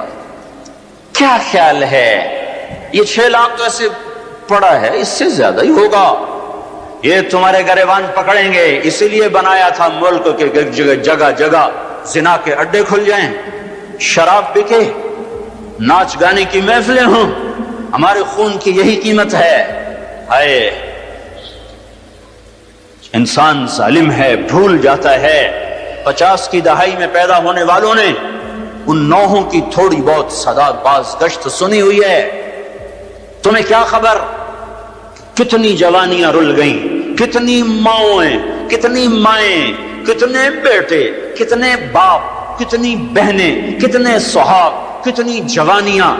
کیا خیال ہے, یہ 6 لاکھ تو ایسے پڑا ہے, اس سے زیادہ ہی ہوگا, یہ تمہارے گریبان پکڑیں گے. اسی لیے بنایا تھا ملک کے جگہ جگہ زنا کے اڈے کھل جائیں, شراب بکے, ناچ گانے کی محفلیں ہوں, ہمارے خون کی یہی قیمت ہے. ہائے, انسان ظالم ہے, بھول جاتا ہے. 50 کی دہائی میں پیدا ہونے والوں نے ان نوحوں کی تھوڑی بہت صدا باز گشت سنی ہوئی ہے. تمہیں کیا خبر کتنی جوانیاں رل گئیں, کتنی ماؤں, کتنی مائیں, کتنے بیٹے, کتنے باپ, کتنی بہنیں, کتنے سہاگ, کتنی جوانیاں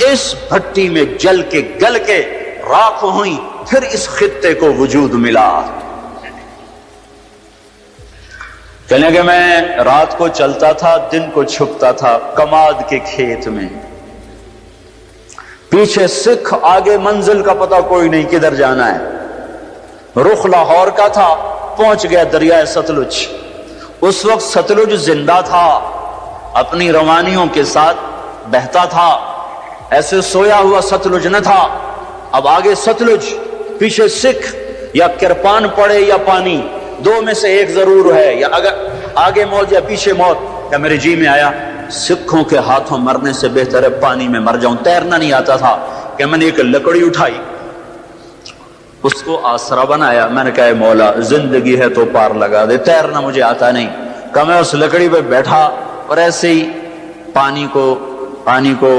اس بھٹی میں جل کے گل کے راکھ ہوئیں, پھر اس خطے کو وجود ملا. کہنے کہ میں رات کو چلتا تھا, دن کو چھپتا تھا کماد کے کھیت میں, پیچھے سکھ, آگے منزل کا پتہ کوئی نہیں کدھر جانا ہے. رخ لاہور کا تھا, پہنچ گیا دریائے ستلج. اس وقت ستلج زندہ تھا, اپنی روانیوں کے ساتھ بہتا تھا, ایسے سویا ہوا ستلج نہ تھا. اب آگے ستلج, پیچھے سکھ, یا کرپان پڑے یا پانی، دو میں سے ایک ضرور ہے، یا اگر آگے موت یا پیچھے موت۔ کہ میرے جی میں آیا سکھوں کے ہاتھوں مرنے سے بہتر ہے پانی میں مر جاؤں۔ تیرنا نہیں آتا تھا کہ میں نے ایک لکڑی اٹھائی، اس کو آسرا بنایا، میں نے کہا مولا زندگی ہے تو پار لگا دے، تیرنا مجھے آتا نہیں۔ کہ میں اس لکڑی پہ بیٹھا اور ایسے ہی پانی کو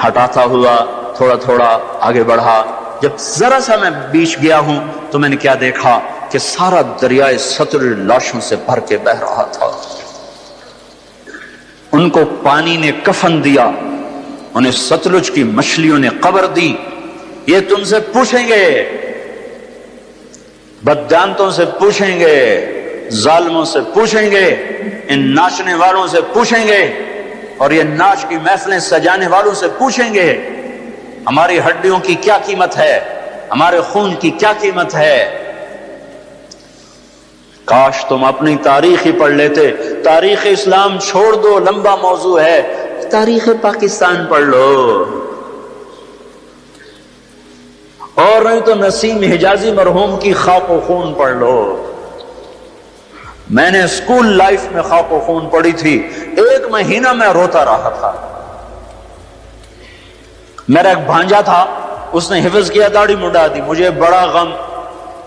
ہٹاتا ہوا تھوڑا تھوڑا آگے بڑھا۔ جب ذرا سا میں بیچ گیا ہوں تو میں نے کیا دیکھا کہ سارا دریائے ستلج لاشوں سے بھر کے بہ رہا تھا۔ ان کو پانی نے کفن دیا، انہیں ستلج کی مچھلیوں نے قبر دی۔ یہ تم سے پوچھیں گے، بددانتوں سے پوچھیں گے، ظالموں سے پوچھیں گے، ان ناچنے والوں سے پوچھیں گے، اور یہ ناچ کی محفلیں سجانے والوں سے پوچھیں گے ہماری ہڈیوں کی کیا قیمت ہے، ہمارے خون کی کیا قیمت ہے۔ کاش تم اپنی تاریخ ہی پڑھ لیتے۔ تاریخ اسلام چھوڑ دو، لمبا موضوع ہے، تاریخ پاکستان پڑھ لو، اور نہیں تو نسیم حجازی مرحوم کی خاک و خون پڑھ لو۔ میں نے اسکول لائف میں خاک و خون پڑھی تھی، 1 مہینہ میں روتا رہا تھا۔ میرا ایک بھانجا تھا، اس نے حفظ کیا، داڑھی مڈا دی، مجھے بڑا غم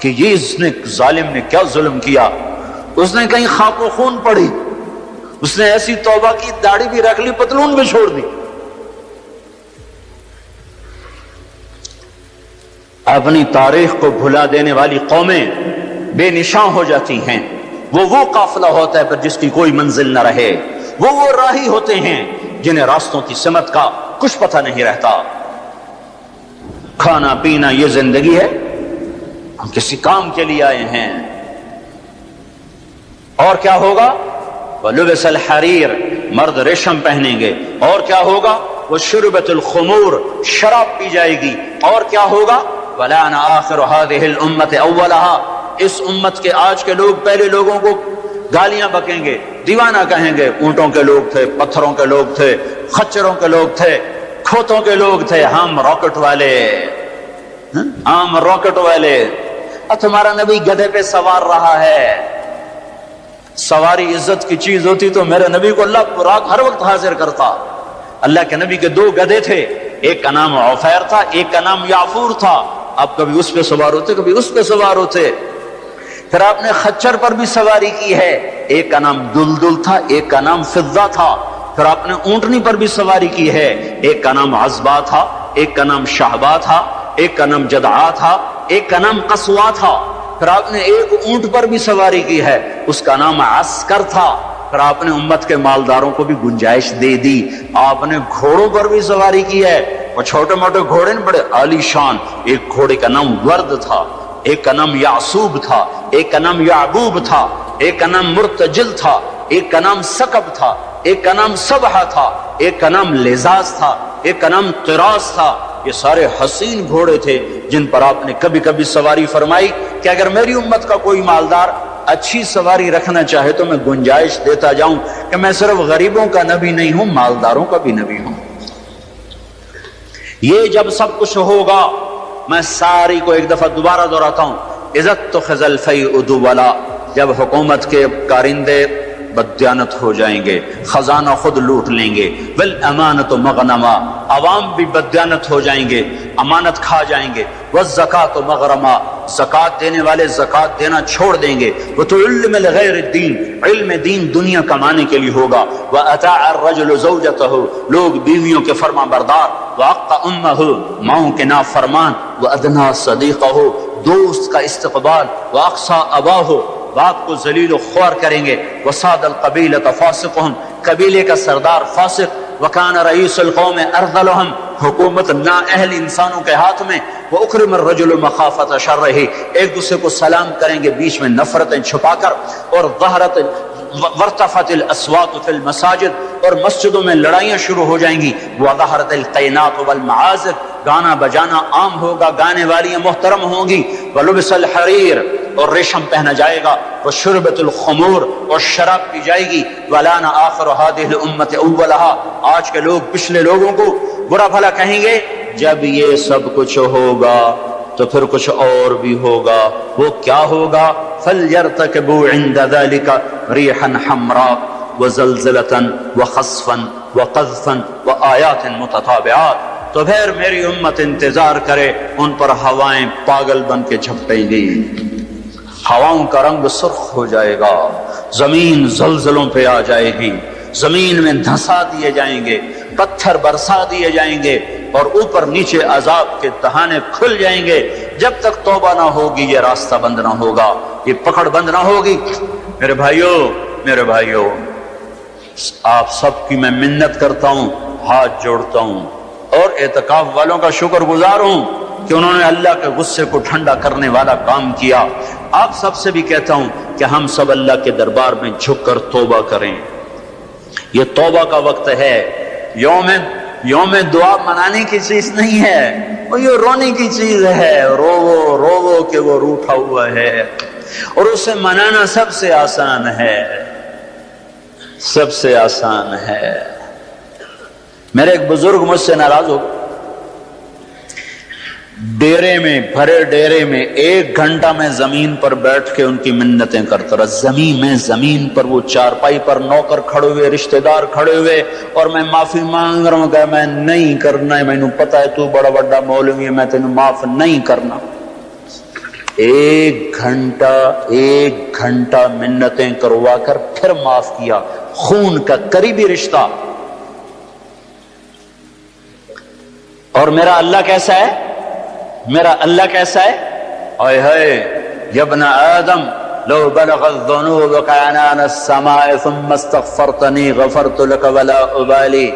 کہ یہ اس نے ظالم نے کیا ظلم کیا۔ اس نے کہیں خاک و خون پڑھی، اس نے ایسی توبہ کی، داڑھی بھی رکھ لی، پتلون بھی چھوڑ دی۔ اپنی تاریخ کو بھلا دینے والی قومیں بے نشاں ہو جاتی ہیں۔ وہ قافلہ ہوتا ہے پر جس کی کوئی منزل نہ رہے، وہ راہی ہوتے ہیں جنہیں راستوں کی سمت کا کچھ پتہ نہیں رہتا۔ کھانا پینا یہ زندگی ہے، ہم کسی کام کے لیے آئے ہیں۔ اور کیا ہوگا؟ وَلُبِسَ الْحَرِيرُ، مرد ریشم پہنیں گے۔ اور کیا ہوگا؟ وَشُرِبَتِ الْخُمُورُ، شراب پی جائے گی۔ اور کیا ہوگا؟ وَلَعَنَ آخِرُ هَذِهِ الْأُمَّةِ أَوَّلَهَا، اس امت کے آج کے لوگ پہلے لوگوں کو گالیاں بکیں گے، دیوانہ کہیں گے۔ اونٹوں کے لوگ تھے، پتھروں کے لوگ تھے، خچروں کے لوگ تھے، کھوتوں کے لوگ تھے، ہم راکٹ والے، ہم راکٹ والے۔ اور تمہارا نبی گدھے پہ سوار رہا ہے۔ سواری عزت کی چیز ہوتی تو میرے نبی کو اللہ براق ہر وقت حاضر کرتا۔ اللہ کے نبی کے 2 گدھے تھے، ایک کا نام عفیر تھا، ایک کا نام یعفور تھا۔ آپ کبھی اس پہ سوار ہوتے، کبھی اس پہ سوار ہوتے۔ پھر آپ نے خچر پر بھی سواری کی ہے، ایک کا نام دلدل تھا، ایک کا نام فضہ تھا۔ پھر آپ نے اونٹنی پر بھی سواری کی ہے، ایک کا نام عزبا تھا، ایک کا نام شہبا تھا، ایک کا نام جدعا تھا، ایک کا نام قصوا تھا۔ پھر آپ نے ایک اونٹ پر بھی سواری کی ہے، اس کا نام عسکر تھا۔ پھر آپ نے امت کے مالداروں کو بھی گنجائش دے دی، آپ نے گھوڑوں پر بھی سواری کی ہے، اور چھوٹے موٹے گھوڑے بڑے عالی شان۔ ایک گھوڑے کا نام ورد تھا، ایک کا نام یعصوب تھا، ایک کا نام یعبوب تھا، ایک کا نام مرتجل تھا، ایک کا نام سکب تھا، ایک کا نام سبحہ تھا، ایک کا نام لزاز تھا، ایک کا نام قراس تھا۔ یہ سارے حسین گھوڑے تھے جن پر آپ نے کبھی کبھی سواری فرمائی کہ اگر میری امت کا کوئی مالدار اچھی سواری رکھنا چاہے تو میں گنجائش دیتا جاؤں کہ میں صرف غریبوں کا نبی نہیں ہوں، مالداروں کا بھی نبی ہوں۔ یہ جب سب کچھ ہوگا، میں ساری کو ایک دفعہ دوبارہ دہراتا ہوں، عزت تو خزل فی ادولا، جب حکومت کے کارندے بددیانت ہو جائیں گے، خزانہ خود لوٹ لیں گے، والامانۃ مغنما، عوام بھی بددیانت ہو جائیں گے، امانت کھا جائیں گے، والزکاۃ مغرما، زکات دینے والے زکات دینا چھوڑ دیں گے، وتعلم لغیر الدین، علم دین دنیا کمانے کے لیے ہوگا، واطاع الرجل زوجتہ، لوگ بیویوں کے فرما بردار، واقع امہ، ماؤں کے نافرمان، وادنا صدیقہ، دوست کا استقبال، واقصى اباہ، باپ کو ذلیل و خوار کریں گے، وصاد القبیلۃ فاسقہم، قبیلے کا سردار فاسق، وکان رئیس القوم ارذلہم، حکومت نااہل انسانوں کے ہاتھ میں، واکرم الرجل مخافۃ شرہ، ایک دوسرے کو سلام کریں گے بیچ میں نفرتیں چھپا کر، اور ظہرت وارتفعت الاصوات فی المساجد، اور مسجدوں میں لڑائیاں شروع ہو جائیں گی، وظہرت القینات والمعازف، گانا بجانا عام ہوگا، گانے والیاں محترم ہوں گی، ولبس الحریر، اور ریشم پہنا جائے گا، وشربت الخمور، اور شراب پی جائے گی، ولانا آخر هذه الامت اولها، آج کے لوگ پچھلے لوگوں کو برا بھلا کہیں گے۔ جب یہ سب کچھ ہوگا تو پھر کچھ اور بھی ہوگا. وہ کیا ہوگا؟ فَلْيَرْتَكِبُوا عِنْدَ ذَلِكَ رِيحًا حَمْرَاءَ وَزَلْزَلَةً وَخَسْفًا وَقَذْفًا وَآيَاتٍ مُتَتَابِعَاتٍ. تو پھر میری امت انتظار کرے، ان پر ہوائیں پاگل بن کے جھپٹیں گی، ہواؤں کا رنگ سرخ ہو جائے گا، زمین زلزلوں پہ آ جائے گی، زمین میں دھنسا دیے جائیں گے، پتھر برسا دیے جائیں گے، اور اوپر نیچے عذاب کے دہانے کھل جائیں گے. جب تک توبہ نہ ہوگی یہ راستہ بند نہ ہوگا، یہ پکڑ بند نہ ہوگی. میرے بھائیوں، آپ سب کی میں منت کرتا ہوں، ہاتھ جوڑتا ہوں، اور اعتکاف والوں کا شکر گزار ہوں کہ انہوں نے اللہ کے غصے کو ٹھنڈا کرنے والا کام کیا. آپ سب سے بھی کہتا ہوں کہ ہم سب اللہ کے دربار میں جھک کر توبہ کریں. یہ توبہ کا وقت ہے. یوم دعا منانے کی چیز نہیں ہے، وہ یہ رونے کی چیز ہے. رو کہ وہ روٹھا ہوا ہے، اور اسے منانا سب سے آسان ہے، سب سے آسان ہے. میرے ایک بزرگ مجھ سے ناراض ہو، ڈیرے میں، بھرے ڈیرے میں 1 گھنٹہ میں زمین پر بیٹھ کے ان کی منتیں کرتا رہا. زمین پر وہ چارپائی پر نوکر کھڑے ہوئے، رشتہ دار کھڑے ہوئے، اور میں معافی مانگ رہا ہوں کہ میں نہیں کرنا ہے، مینوں پتا ہے تو بڑا بڑا مولوی ہے، میں تینوں معاف نہیں کرنا. 1 گھنٹہ منتیں کروا کر پھر معاف کیا. خون کا قریبی رشتہ. اور میرا اللہ کیسا ہے؟ اے ہے یا ابن آدم لو بلغ الذنوب كعنان السماء ثم استغفرتني غفرت لك ولا ابالي.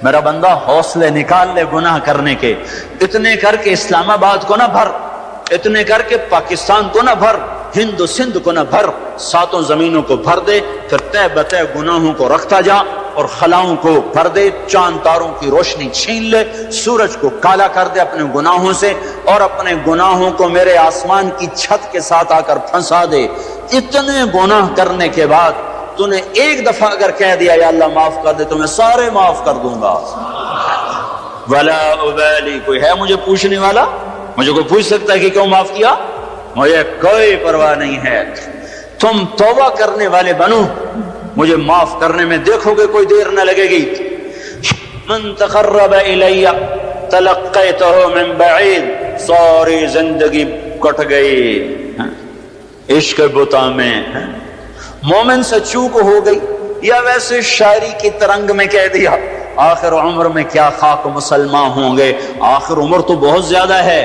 میرا بندہ حوصلے نکال لے گناہ کرنے کے، اتنے کر کے اسلام آباد کو نہ بھر، اتنے کر کے پاکستان کو نہ بھر، ہند و سندھ کو نہ بھر، 7 زمینوں کو بھر دے. پھر تہ بتہ گناہوں کو رکھتا جا اور خلاؤں کو بھر دے. چاند تاروں کی روشنی چھین لے، سورج کو کالا کر دے اپنے گناہوں سے، اور اپنے گناہوں کو میرے آسمان کی چھت کے ساتھ آ کر پھنسا دے. اتنے گناہ کرنے کے بعد تو نے 1 دفعہ اگر کہہ دیا یا اللہ معاف کر دے، تو میں سارے معاف کر دوں گا. ولا ابالی. کوئی ہے مجھے پوچھنے والا؟ مجھے کوئی پوچھ سکتا ہے کہ کیوں معاف کیا؟ مجھے کوئی پرواہ نہیں ہے. تم توبہ کرنے والے بنو، مجھے معاف کرنے میں دیکھو گے کوئی دیر نہ لگے گی. من تقرب الی تلقیتہ من بعید. ساری زندگی کٹ گئی عشق بتا میں. مومن سے چوک ہو گئی، یا ویسے شاعری کی ترنگ میں کہہ دیا آخر عمر میں کیا خاک مسلمان ہوں گے. آخر عمر تو بہت زیادہ ہے،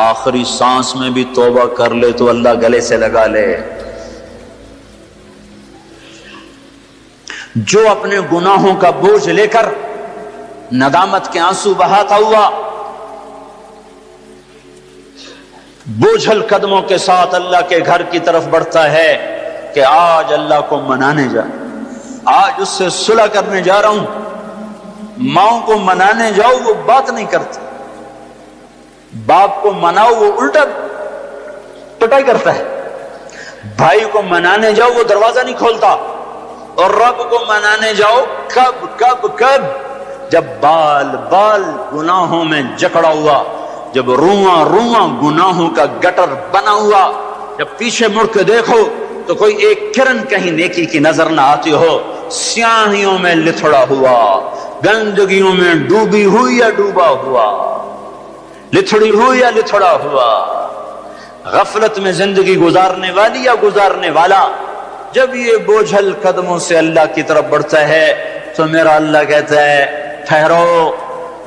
آخری سانس میں بھی توبہ کر لے تو اللہ گلے سے لگا لے. جو اپنے گناہوں کا بوجھ لے کر ندامت کے آنسو بہاتا ہوا بوجھل قدموں کے ساتھ اللہ کے گھر کی طرف بڑھتا ہے کہ آج اللہ کو منانے جا، آج اس سے صلح کرنے جا رہا ہوں. ماؤں کو منانے جاؤ وہ بات نہیں کرتی، باپ کو مناؤ وہ الٹا پٹائی کرتا ہے، بھائی کو منانے جاؤ وہ دروازہ نہیں کھولتا، اور رب کو منانے جاؤ کب جب بال گناہوں میں جکڑا ہوا، جب رواں گناہوں کا گٹر بنا ہوا، جب پیچھے مڑ کے دیکھو تو کوئی ایک کرن کہیں نیکی کی نظر نہ آتی ہو، سیاہیوں میں لتھڑا ہوا، گندگیوں میں ڈوبی ہوئی یا ڈوبا ہوا، لتھڑی ہوئی یا لتھڑا ہوا، غفلت میں زندگی گزارنے والی یا گزارنے والا. جب یہ بوجھل قدموں سے اللہ کی طرف بڑھتا ہے تو میرا اللہ کہتا ہے ٹھہرو،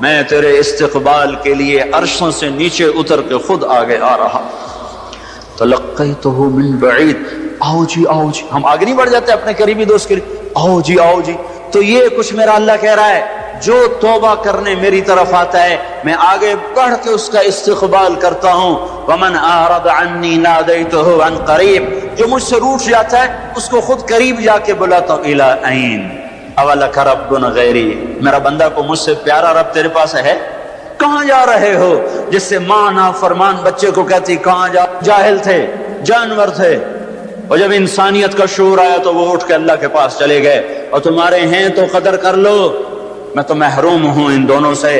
میں تیرے استقبال کے لیے عرشوں سے نیچے اتر کے خود آگے آ رہا. تلقیتہ من بعید. آؤ جی ہم آگے نہیں بڑھ جاتے اپنے قریبی دوست کے لیے؟ آؤ جی. تو یہ کچھ میرا اللہ کہہ رہا ہے، جو توبہ کرنے میری طرف آتا ہے میں آگے بڑھ کے اس کا استقبال کرتا ہوں. ومن اعرض عنی نادیتہ عن قریب. جو مجھ سے روٹ جاتا ہے اس کو خود قریب جا کے بلاتا ہوں. الی عین اولک رب غیری. میرا بندہ کو مجھ سے پیارا رب تیرے پاس ہے؟ کہاں جا رہے ہو؟ جس سے ماں نافرمان بچے کو کہتی کہاں جا، جاہل تھے، جانور تھے، اور جب انسانیت کا شعور آیا تو وہ اٹھ کے اللہ کے پاس چلے گئے. اور تمہارے ہیں تو قدر کر لو، میں تو محروم ہوں ان دونوں سے.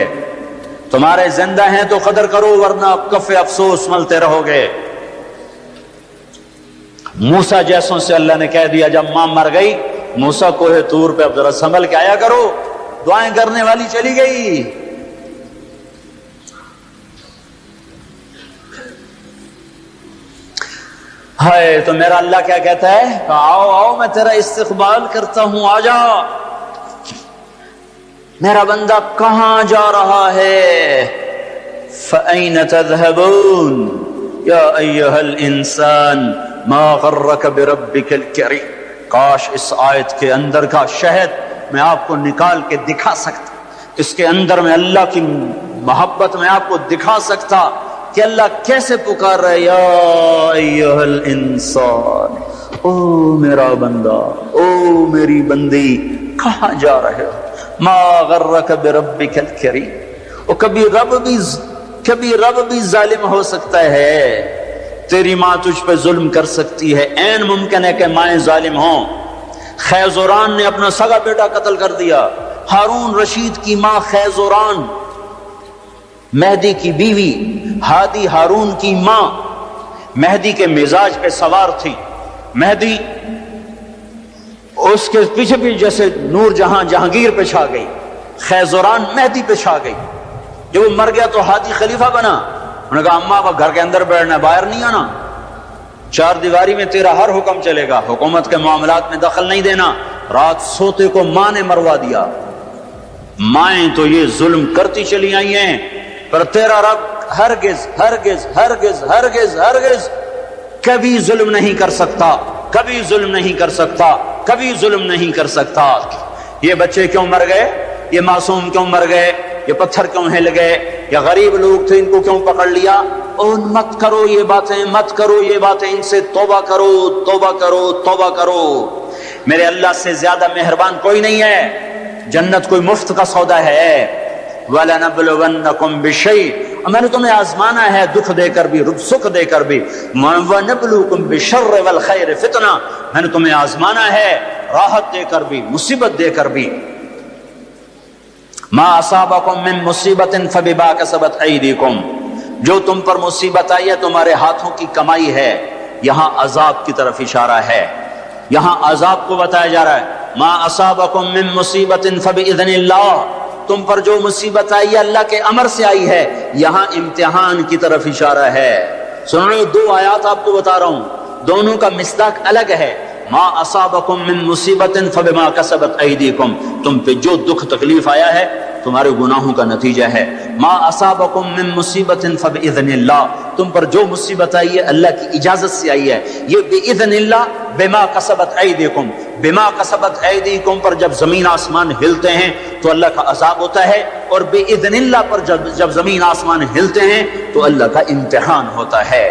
تمہارے زندہ ہیں تو قدر کرو ورنہ کف افسوس ملتے رہو گے۔ موسیٰ جیسوں سے اللہ نے کہہ دیا جب ماں مر گئی، موسیٰ کوہ طور پہ اب ذرا سنبھل کے آیا کرو، دعائیں کرنے والی چلی گئی۔ ہائے تو میرا اللہ کیا کہتا ہے کہ آؤ آؤ میں تیرا استقبال کرتا ہوں، آ جا۔ میرا بندہ کہاں جا رہا ہے؟ فَأَيْنَ تَذْهَبُونَ یا ایہا الانسان ما غرک بربک الکریم۔ کاش اس آیت کے اندر کا شہد میں آپ کو نکال کے دکھا سکتا، اس کے اندر میں اللہ کی محبت میں آپ کو دکھا سکتا کہ اللہ کیسے پکار رہا ہے، یا ایہا الانسان، او میرا بندہ، او میری بندی، کہاں جا رہے ہو؟ ما غرک بربک الکریم۔ اور کبھی رب بھی ظالم ہو سکتا ہے، تیری ماں تجھ پہ ظلم کر سکتی ہے، عین ممکن ہے کہ مائیں ظالم ہوں۔ خیزوران نے اپنا سگا بیٹا قتل کر دیا، ہارون رشید کی ماں خیزوران، مہدی کی بیوی، ہادی ہارون کی ماں، مہدی کے مزاج پہ سوار تھی۔ مہدی اس کے پیچھے بھی جیسے نور جہاں جہانگیر پہ چھا گئی، خیزوران مہدی پہ چھا گئی۔ جب وہ مر گیا تو ہادی خلیفہ بنا۔ انہوں نے کہا اماں اب گھر کے اندر بیٹھنا، باہر نہیں آنا، چار دیواری میں تیرا ہر حکم چلے گا، حکومت کے معاملات میں دخل نہیں دینا۔ رات سوتے کو ماں نے مروا دیا۔ مائیں تو یہ ظلم کرتی چلی آئی ہیں، پر تیرا رب ہرگز ہرگز ہرگز ہرگز ہرگز کبھی ظلم نہیں کر سکتا، کبھی ظلم نہیں کر سکتا، کبھی ظلم نہیں کر سکتا۔ یہ بچے کیوں مر گئے؟ یہ معصوم کیوں مر گئے؟ یہ پتھر کیوں ہل گئے؟ یا غریب لوگ تھے ان کو کیوں پکڑ لیا؟ اور مت کرو یہ باتیں، مت کرو یہ باتیں، ان سے توبہ کرو، توبہ کرو، توبہ کرو۔ میرے اللہ سے زیادہ مہربان کوئی نہیں ہے۔ جنت کوئی مفت کا سودا ہے۔ وَلَنَبْلُوَنَّكُمْ بِشَيْءٍ، میں نے تمہیں آزمانا ہے دکھ دے کر بھی، سکھ دے کر بھی۔ وَنَبْلُوكُمْ بِالشَّرِّ وَالْخَيْرِ فِتْنَةً، میں نے تمہیں آزمانا ہے راحت دے کر بھی، مصیبت دے کر بھی۔ مَا أَصَابَكُم مِّن مُّصِيبَةٍ فَبِمَا كَسَبَتْ أَيْدِيكُمْ، جو تم پر مصیبت آئی ہے تمہارے ہاتھوں کی کمائی ہے۔ یہاں عذاب کی طرف اشارہ ہے، یہاں عذاب کو بتایا جا رہا ہے۔ مَا أَصَابَكُم مِّن مُّصِيبَةٍ فَبِإِذْنِ اللَّهِ، تم پر جو مصیبت آئی ہے اللہ کے امر سے آئی ہے۔ یہاں امتحان کی طرف اشارہ ہے۔ سن رہے ہو؟ دو آیات آپ کو بتا رہا ہوں، دونوں کا مصداق الگ ہے۔ ما اصابکم من مصیبت فبما کسبت ایدیکم، تم پہ جو دکھ تکلیف آیا ہے تمہارے گناہوں کا نتیجہ ہے۔ ما اصابکم من مصیبت فباذن اللہ، تم پر جو مصیبت آئی ہے اللہ کی اجازت سے آئی ہے۔ یہ باذن اللہ، بما کسبت ایدیکم، بما کسبت ایدیکم پر جب زمین آسمان ہلتے ہیں تو اللہ کا عذاب ہوتا ہے، اور باذن اللہ پر جب زمین آسمان ہلتے ہیں تو اللہ کا امتحان ہوتا ہے۔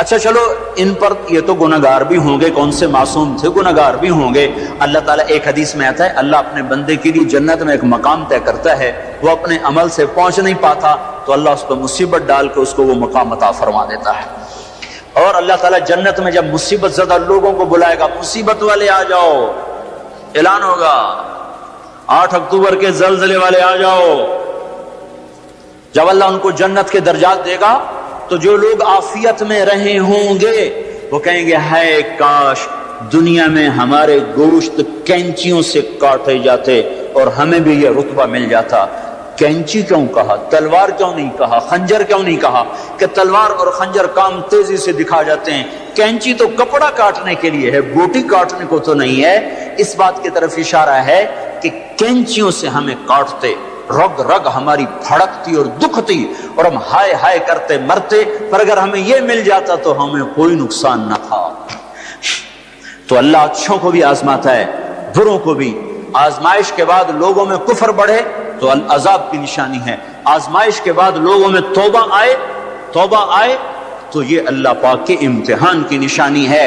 اچھا چلو، ان پر یہ تو گناہگار بھی ہوں گے، کون سے معصوم تھے، گناہگار بھی ہوں گے۔ اللہ تعالیٰ ایک حدیث میں آتا ہے اللہ اپنے بندے کے لیے جنت میں ایک مقام طے کرتا ہے، وہ اپنے عمل سے پہنچ نہیں پاتا تو اللہ اس پر مصیبت ڈال کے اس کو وہ مقام عطا فرما دیتا ہے۔ اور اللہ تعالیٰ جنت میں جب مصیبت زدہ لوگوں کو بلائے گا، مصیبت والے آ جاؤ، اعلان ہوگا 8 اکتوبر کے زلزلے والے آ جاؤ۔ جب اللہ ان کو جنت کے درجات دے گا تو جو لوگ عافیت میں رہے ہوں گے وہ کہیں گے ہائے کاش دنیا میں ہمارے گوشت کینچیوں سے کاٹے جاتے اور ہمیں بھی یہ رتبہ مل جاتا۔ کینچی کیوں کہا، تلوار کیوں نہیں کہا، خنجر کیوں نہیں کہا؟ کہ تلوار اور خنجر کام تیزی سے دکھا جاتے ہیں، کینچی تو کپڑا کاٹنے کے لیے ہے، بوٹی کاٹنے کو تو نہیں ہے۔ اس بات کی طرف اشارہ ہے کہ کینچیوں سے ہمیں کاٹتے، رگ رگ ہماری پھڑکتی اور دکھتی اور ہم ہائے ہائے کرتے مرتے، پر اگر ہمیں یہ مل جاتا تو ہمیں کوئی نقصان نہ تھا۔ تو اللہ اچھوں کو بھی آزماتا ہے، بروں کو بھی۔ آزمائش کے بعد لوگوں میں کفر بڑھے تو عذاب کی نشانی ہے، آزمائش کے بعد لوگوں میں توبہ آئے تو یہ اللہ پاک کے امتحان کی نشانی ہے۔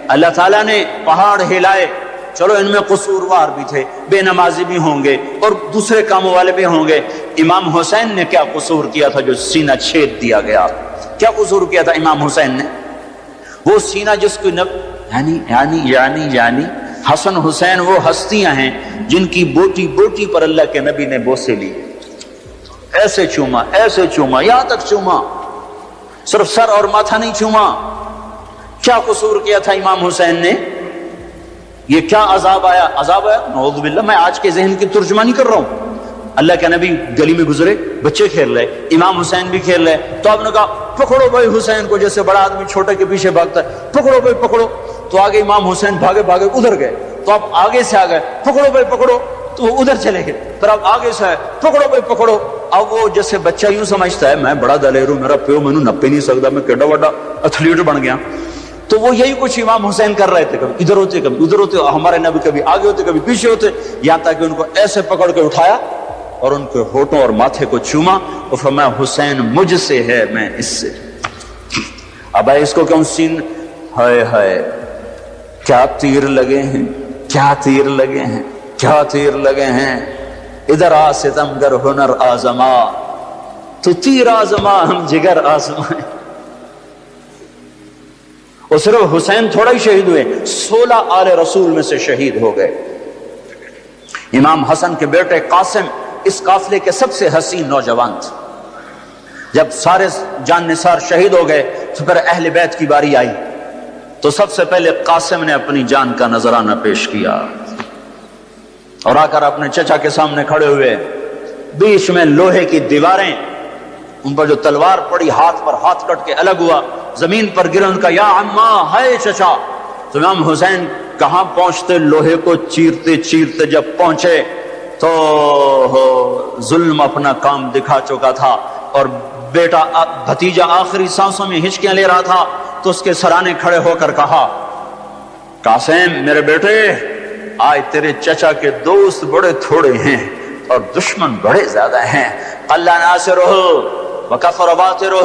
اللہ تعالیٰ نے پہاڑ ہلائے، چلو ان میں قصوروار بھی تھے، بے نمازی بھی ہوں گے اور دوسرے کاموں والے بھی ہوں گے۔ امام حسین نے کیا قصور کیا تھا جو سینہ چھید دیا گیا؟ کیا قصور کیا تھا امام حسین نے؟ وہ سینہ جس کو یعنی حسن حسین وہ ہستیاں ہیں جن کی بوٹی بوٹی پر اللہ کے نبی نے بوسے لی۔ ایسے چوما, یہاں تک چوما, صرف سر اور ماتھا نہیں چوما. کیا قصور کیا تھا امام حسین نے؟ یہ کیا عذاب آیا؟ نعوذ باللہ. میں آج کے ذہن کی ترجمانی کر رہا ہوں. اللہ کے نبی گلی میں گزرے, بچے کھیل رہے, امام حسین بھی کھیل رہے, تو آپ نے کہا پکڑو بھائی حسین کو, جیسے بڑا آدمی چھوٹے کے پیچھے بھاگتا ہے, پکڑو بھائی پکڑو. تو آگے امام حسین بھاگے ادھر گئے, تو آپ آگے سے آ گئے, پکڑو بھائی پکڑو, تو وہ ادھر چلے گئے. پھر آپ آگے سے آئے, پکڑو بھائی پکڑو. اب وہ جیسے بچہ یوں سمجھتا ہے میں بڑا دلیر ہوں, میرا پیو مینوں نپے نہیں سکتا, میں کیڈا بڑا ایتھلیٹ بن گیا. تو وہ یہی کچھ امام حسین کر رہے تھے, کبھی ادھر ہوتے کبھی ادھر ہوتے. ہمارے نبی کبھی آگے ہوتے کبھی پیچھے ہوتے, یہاں تک کہ ان کو ایسے پکڑ کے اٹھایا اور ان کے ہونٹوں اور ماتھے کو چوما اور فرمایا حسین مجھ سے ہے, میں اس سے. اب اس کو کون سین, ہائے ہائے کیا تیر لگے ہیں, کیا تیر لگے ہیں, کیا تیر لگے ہیں. ادھر آ ستمگر ہنر آزما, تو تیر آزما ہم جگر آزمائیں. اور صرف حسین تھوڑا ہی شہید ہوئے, 16 آل رسول میں سے شہید ہو گئے. امام حسن کے بیٹے قاسم اس قافلے کے سب سے حسین نوجوان تھے. جب سارے جان نثار شہید ہو گئے تو پھر اہل بیت کی باری آئی, تو سب سے پہلے قاسم نے اپنی جان کا نذرانہ پیش کیا اور آ کر اپنے چچا کے سامنے کھڑے ہوئے. بیچ میں لوہے کی دیواریں, ان پر جو تلوار پڑی ہاتھ پر ہاتھ کٹ کے الگ ہوا, زمین پر گرا, ان کا یا عمّا ہے چچا. تو امام حسین کہاں پہنچتے, لوہے کو چیرتے چیرتے جب پہنچے تو ظلم اپنا کام دکھا چکا تھا, اور بیٹا بھتیجا آخری سانسوں میں ہچکیاں لے رہا تھا. تو اس کے سرانے کھڑے ہو کر کہا, قاسم میرے بیٹے, آج تیرے چچا کے دوست بڑے تھوڑے ہیں اور دشمن بڑے زیادہ ہیں. اللہ ناصرہ وکفر باطرہ,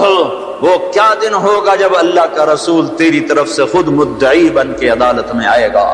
وہ کیا دن ہوگا جب اللہ کا رسول تیری طرف سے خود مدعی بن کے عدالت میں آئے گا.